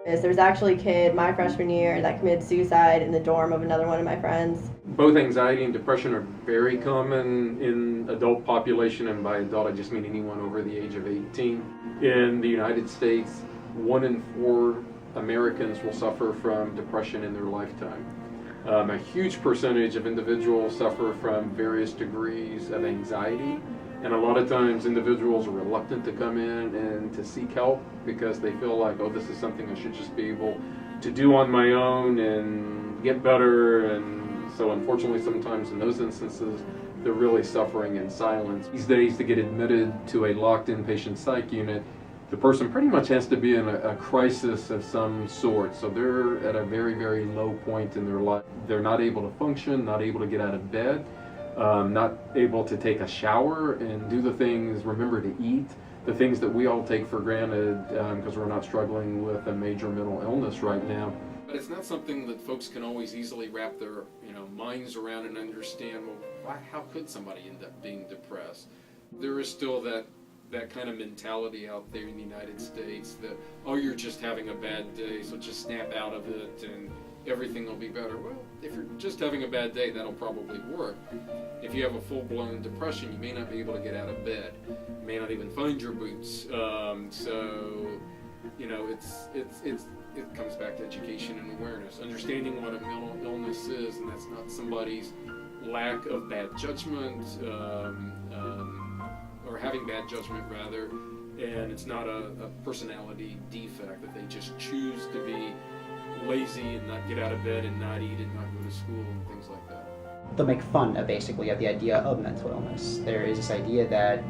There was actually a kid my freshman year that committed suicide in the dorm of another one of my friends. Both anxiety and depression are very common in adult population, and by adult I just mean anyone over the age of 18. In the United States, 1 in 4 Americans will suffer from depression in their lifetime. A huge percentage of individuals suffer from various degrees of anxiety, and a lot of times individuals are reluctant to come in and to seek help because they feel like, oh, this is something I should just be able to do on my own and get better. And so unfortunately sometimes in those instances they're really suffering in silence. These days, to get admitted to a locked inpatient psych unit, the person pretty much has to be in a crisis of some sort. So they're at a very, very low point in their life. They're not able to function, not able to get out of bed, not able to take a shower and do the things, remember to eat, the things that we all take for granted because we're not struggling with a major mental illness right now. But it's not something that folks can always easily wrap their minds around and understand, well, how could somebody end up being depressed? There is still that kind of mentality out there in the United States that, oh, you're just having a bad day, so just snap out of it and everything will be better. Well, if you're just having a bad day, that'll probably work. If you have a full-blown depression, you may not be able to get out of bed. You may not even find your boots. It comes back to education and awareness, understanding what a mental illness is, and that's not somebody's lack of bad judgment, or having bad judgment rather, and it's not a personality defect that they just choose to be lazy and not get out of bed and not eat and not go to school and things like that. They'll make fun of basically of the idea of mental illness. There is this idea that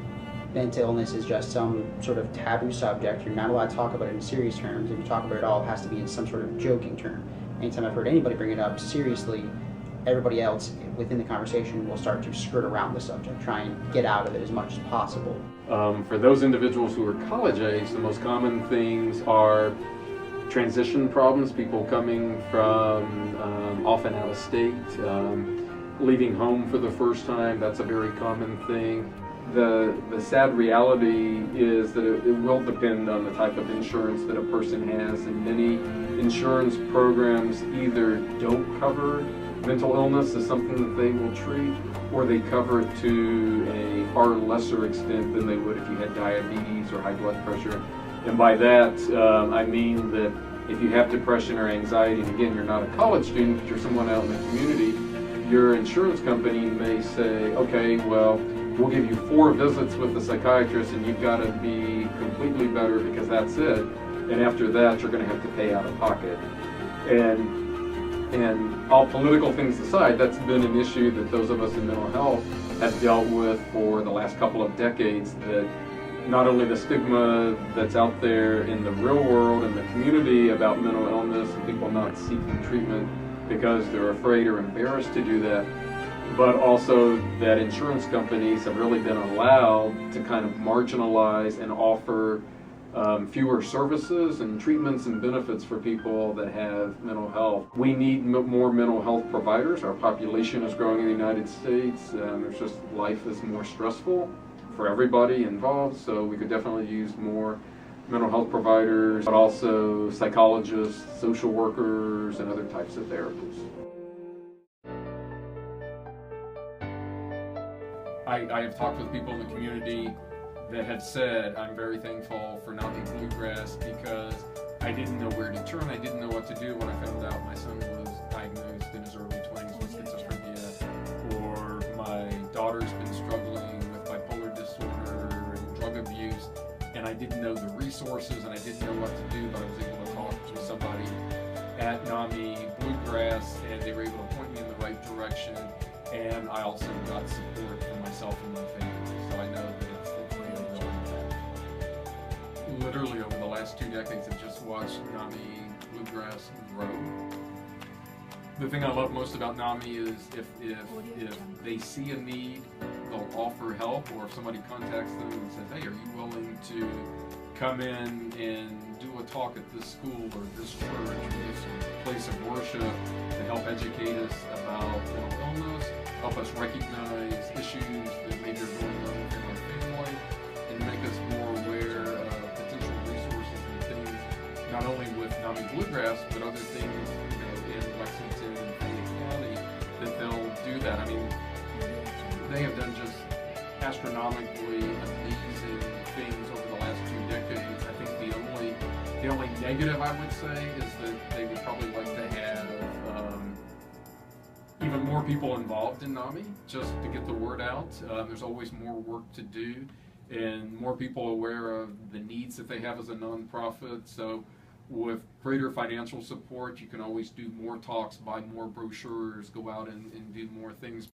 mental illness is just some sort of taboo subject. You're not allowed to talk about it in serious terms. If you talk about it at all, it has to be in some sort of joking term. Anytime I've heard anybody bring it up seriously, everybody else within the conversation will start to skirt around the subject, try and get out of it as much as possible. For those individuals who are college age, the most common things are transition problems, people coming from often out of state, leaving home for the first time. That's a very common thing. The sad reality is that it will depend on the type of insurance that a person has, and many insurance programs either don't cover mental illness as something that they will treat, or they cover it to a far lesser extent than they would if you had diabetes or high blood pressure. And by that, I mean that if you have depression or anxiety, and again, you're not a college student, but you're someone out in the community, your insurance company may say, okay, well, we'll give you 4 visits with the psychiatrist and you've got to be completely better because that's it. And after that, you're going to have to pay out of pocket. And all political things aside, that's been an issue that those of us in mental health have dealt with for the last couple of decades, that not only the stigma that's out there in the real world and the community about mental illness and people not seeking treatment because they're afraid or embarrassed to do that, but also that insurance companies have really been allowed to kind of marginalize and offer fewer services and treatments and benefits for people that have mental health. We need more mental health providers. Our population is growing in the United States. There's just, life is more stressful for everybody involved, so we could definitely use more mental health providers, but also psychologists, social workers, and other types of therapists. I have talked with people in the community that have said, I'm very thankful for NAMI Bluegrass because I didn't know where to turn, I didn't know what to do when I found out my son was diagnosed in his early 20s with schizophrenia, or my daughter's been struggling with bipolar disorder and drug abuse, and I didn't know the resources and I didn't know what to do, but I was able to talk to somebody at NAMI Bluegrass and they were able to point me in the right direction, and I also got support for myself and my family, so I know that it's made a real impact. Literally over the last 2 decades, I've just watched NAMI Bluegrass grow. The thing I love most about NAMI is if they see a need, they'll offer help, or if somebody contacts them and says, hey, are you willing to come in and do a talk at this school or this church or this place of worship to help educate us about mental illness, help us recognize issues that maybe are going on within our family, and make us more aware of potential resources and things, not only with NAMI Bluegrass, but other things, you know, in Lexington and Fayette County, that they'll do that. I mean, they have done just astronomically amazing things over the last 2 decades. I think the only negative I would say is that they would probably like to have even more people involved in NAMI, just to get the word out. There's always more work to do, and more people aware of the needs that they have as a nonprofit. So with greater financial support, you can always do more talks, buy more brochures, go out and do more things.